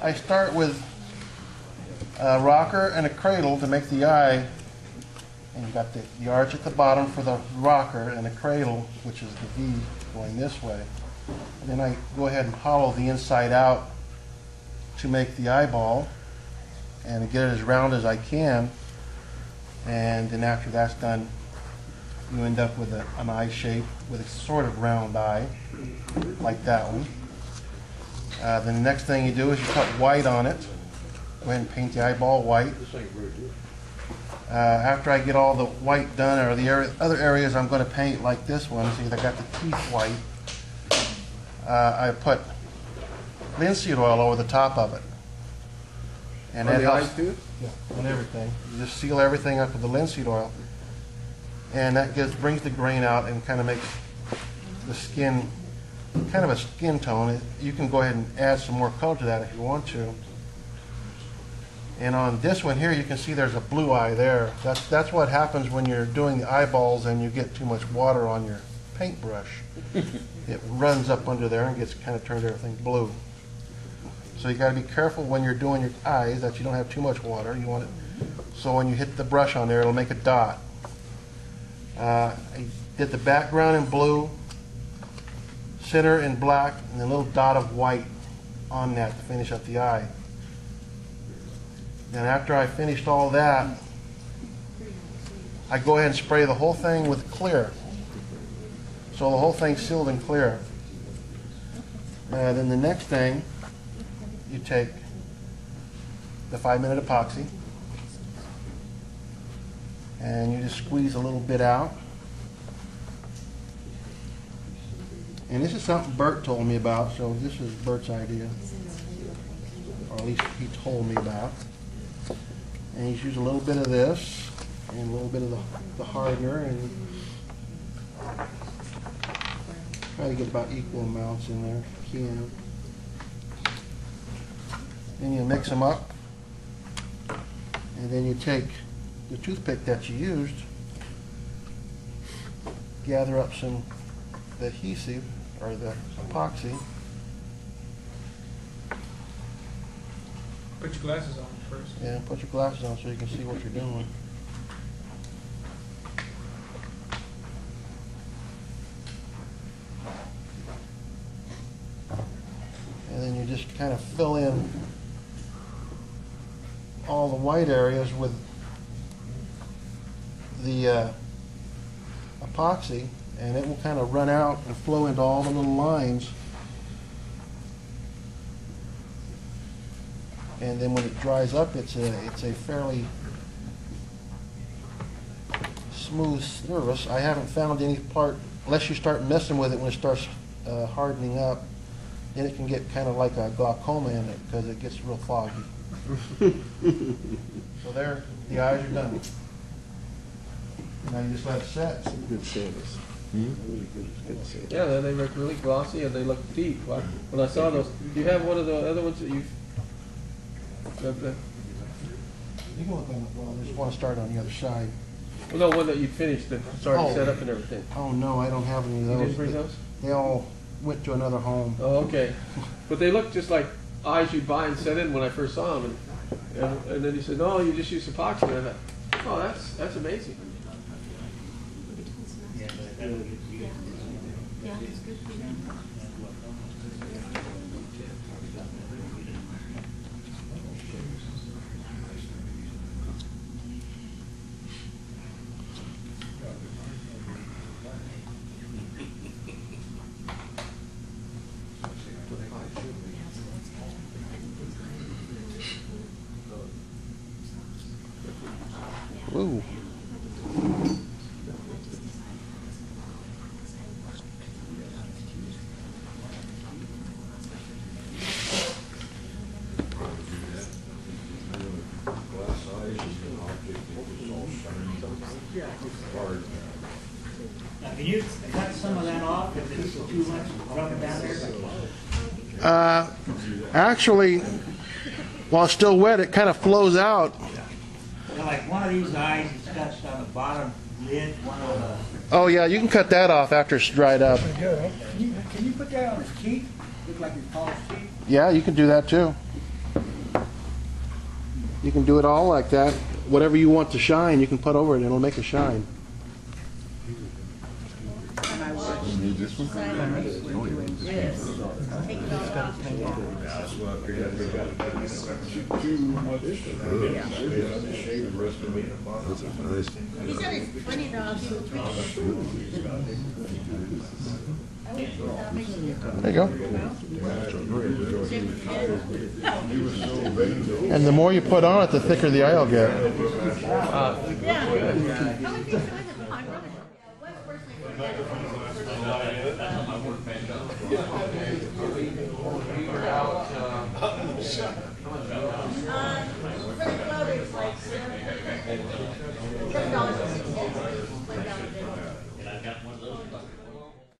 I start with a rocker and a cradle to make the eye. And you've got the arch at the bottom for the rocker and a cradle, which is the V going this way. And then I go ahead and hollow the inside out to make the eyeball and get it as round as I can. And then after that's done, you end up with an eye shape with a sort of round eye, like that one. Then the next thing you do is you cut white on it. Go ahead and paint the eyeball white. After I get all the white done, or the other areas I'm going to paint like this one, see, I got the teeth white. I put linseed oil over the top of it. And on that the helps, eyes too? Yeah, on everything. You just seal everything up with the linseed oil. And that brings the grain out and kind of makes the skin kind of a skin tone. You can go ahead and add some more color to that if you want to. And on this one here, you can see there's a blue eye there. That's what happens when you're doing the eyeballs and you get too much water on your paintbrush. It runs up under there and gets kind of turns everything blue. So you got to be careful when you're doing your eyes that you don't have too much water. You want it so when you hit the brush on there, it'll make a dot. I did the background in blue, center in black, and a little dot of white on that to finish up the eye. Then after I finished all that, I go ahead and spray the whole thing with clear. So the whole thing's sealed in clear. Then the next thing, you take the 5-minute epoxy and you just squeeze a little bit out. And this is something Bert told me about, so this is Bert's idea, or at least he told me about. And he's used a little bit of this and a little bit of the hardener, and try to get about equal amounts in there if you can. Then you mix them up, and then you take the toothpick that you used, gather up some adhesive or the epoxy. Put your glasses on first. Yeah, put your glasses on so you can see what you're doing. And then you just kind of fill in all the white areas with the epoxy, and it will kind of run out and flow into all the little lines. And then when it dries up, it's a fairly smooth surface. I haven't found any part, unless you start messing with it when it starts hardening up, then it can get kind of like a glaucoma in it because it gets real foggy. So there, the eyes are done. Now you just let it set. Some good service. Really good service. Yeah, they look really glossy and they look deep. When I saw those, do you have one of the other ones that you've? You can look on the well. I just want to start on the other side. Well, no, one that you finished that started set up and everything. Oh no, I don't have any of those. You didn't bring those? They all went to another home. Oh, okay. But they look just like eyes you'd buy and set in when I first saw them. And then he said, no, you just use epoxy. And I thought, oh, that's amazing. Ooh. Now, can you cut some of that off if it's too much rubber down there? Actually, while it's still wet, it kind of flows out. So like one of these eyes is cut on the bottom lid, one of the... Oh yeah, you can cut that off after it's dried up. Can you put that on his teeth? Look like his paws teeth? Yeah, you can do that too. You can do it all like that. Whatever you want to shine, you can put over it and it'll make it shine. Need this one? Those are nice. He said it's $20. There you go. And the more you put on it, the thicker the eye will get. Yeah.